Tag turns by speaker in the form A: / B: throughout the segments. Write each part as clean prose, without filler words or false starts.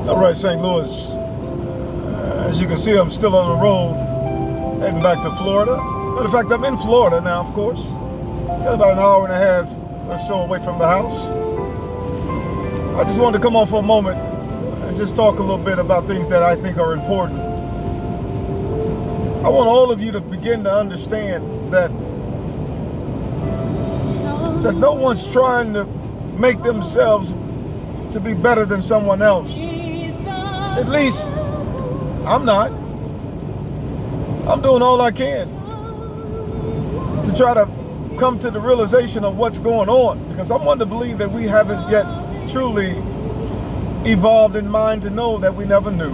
A: All right, St. Louis. As you can see, I'm still on the road, heading back to Florida. Matter of fact, I'm in Florida now, of course. Got about an hour and a half or so away from the house. I just wanted to come on for a moment and just talk a little bit about things that I think are important. I want all of you to begin to understand that no one's trying to make themselves to be better than someone else. At least I'm not. I'm doing all I can to try to come to the realization of what's going on, because I'm one to believe that we haven't yet truly evolved in mind to know that we never knew.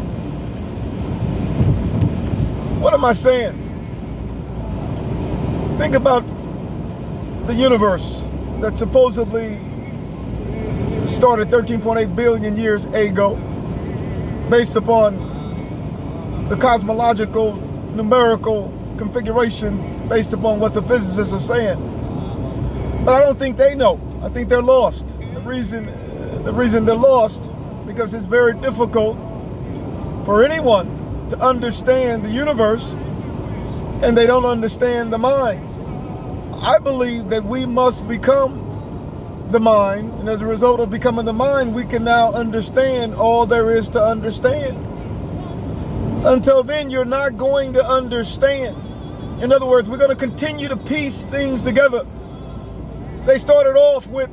A: What am I saying? Think about the universe that supposedly started 13.8 billion years ago, based upon the cosmological numerical configuration, based upon what the physicists are saying. But I don't think they know. I think they're lost. The reason they're lost, because it's very difficult for anyone to understand the universe, and they don't understand the mind. I believe that we must become the mind, and as a result of becoming the mind, we can now understand all there is to understand. Until then, you're not going to understand. In other words, we're going to continue to piece things together. They started off with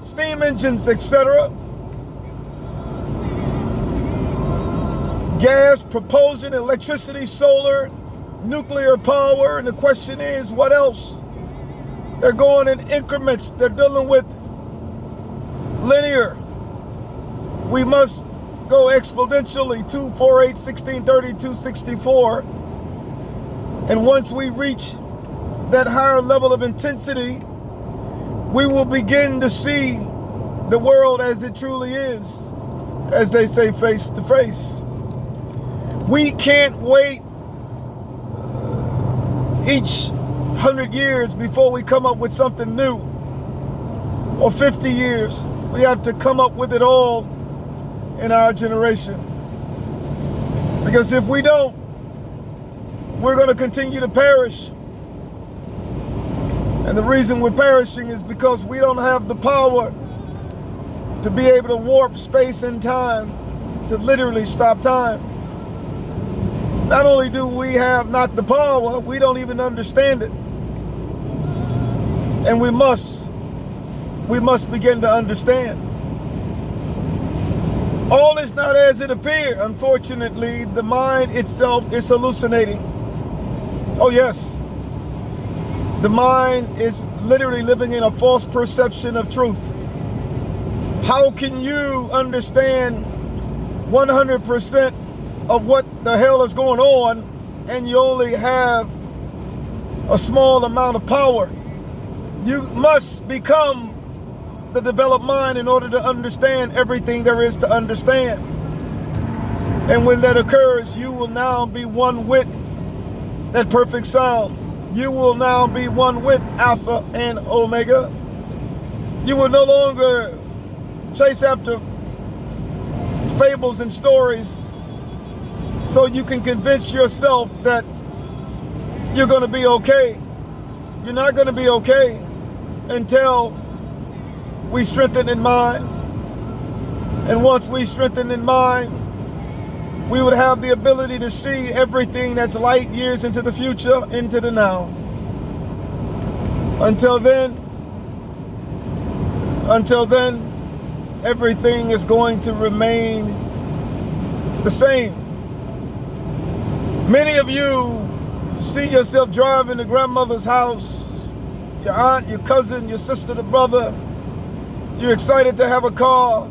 A: steam engines, etc., gas, propulsion, electricity, solar, nuclear power, and the question is, what else? They're going in increments. They're dealing with linear. We must go exponentially, 2, 4, 8, 16, 32, 64. And once we reach that higher level of intensity, we will begin to see the world as it truly is, as they say, face to face. We can't wait each 100 years before we come up with something new, or 50 years. We have to come up with it all in our generation. Because if we don't, we're going to continue to perish. And the reason we're perishing is because we don't have the power to be able to warp space and time, to literally stop time. Not only do we have not the power, we don't even understand it. And we must begin to understand. All is not as it appears. Unfortunately, the mind itself is hallucinating. Oh yes. The mind is literally living in a false perception of truth. How can you understand 100% of what the hell is going on and you only have a small amount of power? You must become the developed mind in order to understand everything there is to understand. And when that occurs, you will now be one with that perfect sound. You will now be one with Alpha and Omega. You will no longer chase after fables and stories so you can convince yourself that you're going to be okay. You're not going to be okay until we strengthen in mind. And once we strengthen in mind, we would have the ability to see everything that's light years into the future, into the now. Until then, everything is going to remain the same. Many of you see yourself driving to grandmother's house, your aunt, your cousin, your sister, the brother. You're excited to have a car.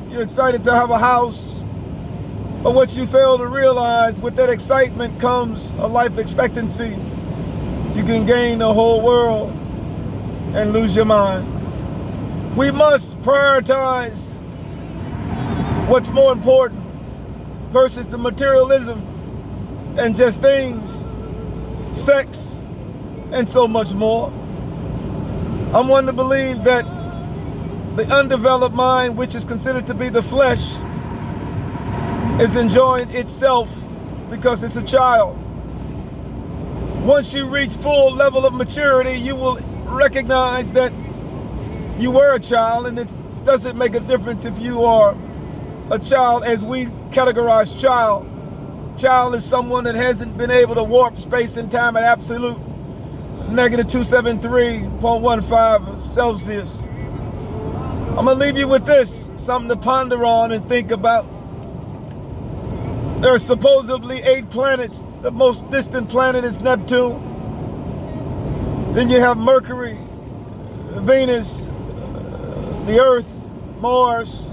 A: You're excited to have a house. But what you fail to realize, with that excitement comes a life expectancy. You can gain the whole world and lose your mind. We must prioritize what's more important versus the materialism and just things, sex, and so much more. I'm one to believe that the undeveloped mind, which is considered to be the flesh, is enjoying itself because it's a child. Once you reach full level of maturity, you will recognize that you were a child, and it doesn't make a difference if you are a child as we categorize child. Child is someone that hasn't been able to warp space and time at absolute negative 273.15 Celsius. I'm going to leave you with this, something to ponder on and think about. There are supposedly 8 planets. The most distant planet is Neptune. Then you have Mercury, Venus, the Earth, Mars,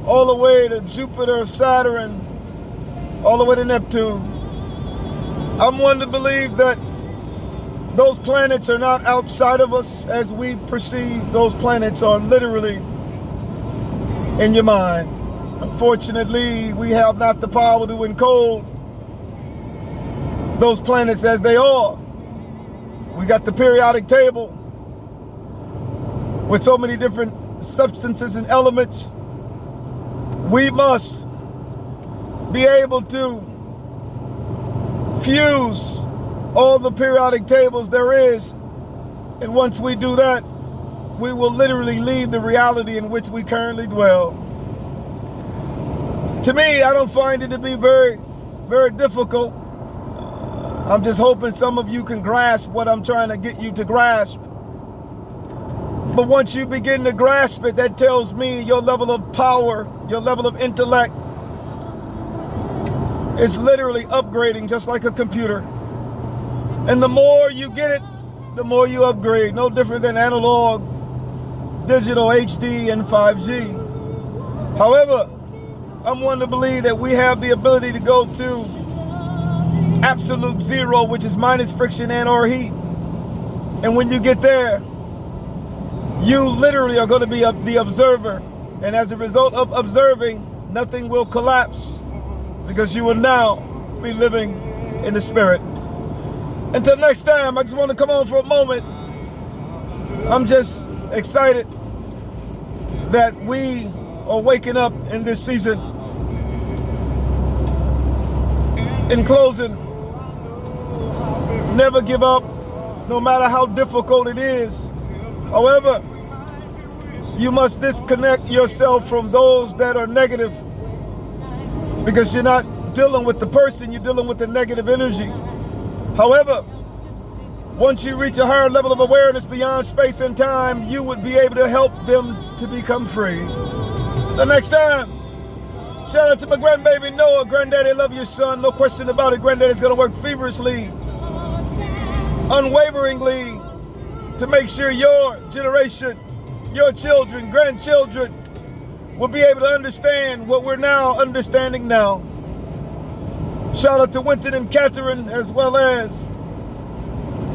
A: all the way to Jupiter, Saturn, all the way to Neptune. I'm one to believe that those planets are not outside of us as we perceive. Those planets are literally in your mind. Unfortunately, we have not the power to encode those planets as they are. We got the periodic table with so many different substances and elements. We must be able to fuse all the periodic tables there is. And once we do that, we will literally leave the reality in which we currently dwell. To me, I don't find it to be very, very difficult. I'm just hoping some of you can grasp what I'm trying to get you to grasp. But once you begin to grasp it, that tells me your level of power, your level of intellect is literally upgrading just like a computer. And the more you get it, the more you upgrade. No different than analog, digital, HD, and 5G. However, I'm one to believe that we have the ability to go to absolute zero, which is minus friction and or heat. And when you get there, you literally are going to be the observer. And as a result of observing, nothing will collapse because you will now be living in the spirit. Until next time, I just want to come on for a moment. I'm just excited that we are waking up in this season. In closing, never give up, no matter how difficult it is. However, you must disconnect yourself from those that are negative, because you're not dealing with the person, you're dealing with the negative energy. However, once you reach a higher level of awareness beyond space and time, you would be able to help them to become free. The next time, shout out to my grandbaby Noah. Granddaddy, love your son. No question about it. Granddaddy's going to work feverishly, unwaveringly, to make sure your generation, your children, grandchildren will be able to understand what we're now understanding now. Shout out to Winton and Catherine, as well as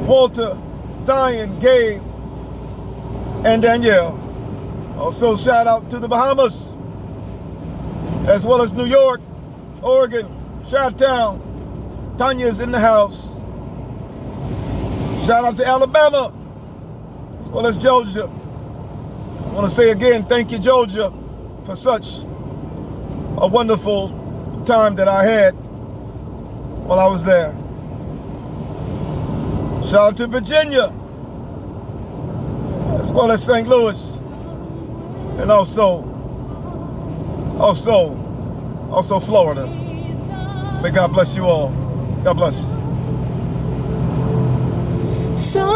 A: Walter, Zion, Gabe, and Danielle. Also shout out to the Bahamas, as well as New York, Oregon, Chi-Town. Tanya's in the house. Shout out to Alabama, as well as Georgia. I want to say again, thank you, Georgia, for such a wonderful time that I had while I was there. Shout out to Virginia, as well as St. Louis, and also Florida. May God bless you all. God bless.
B: So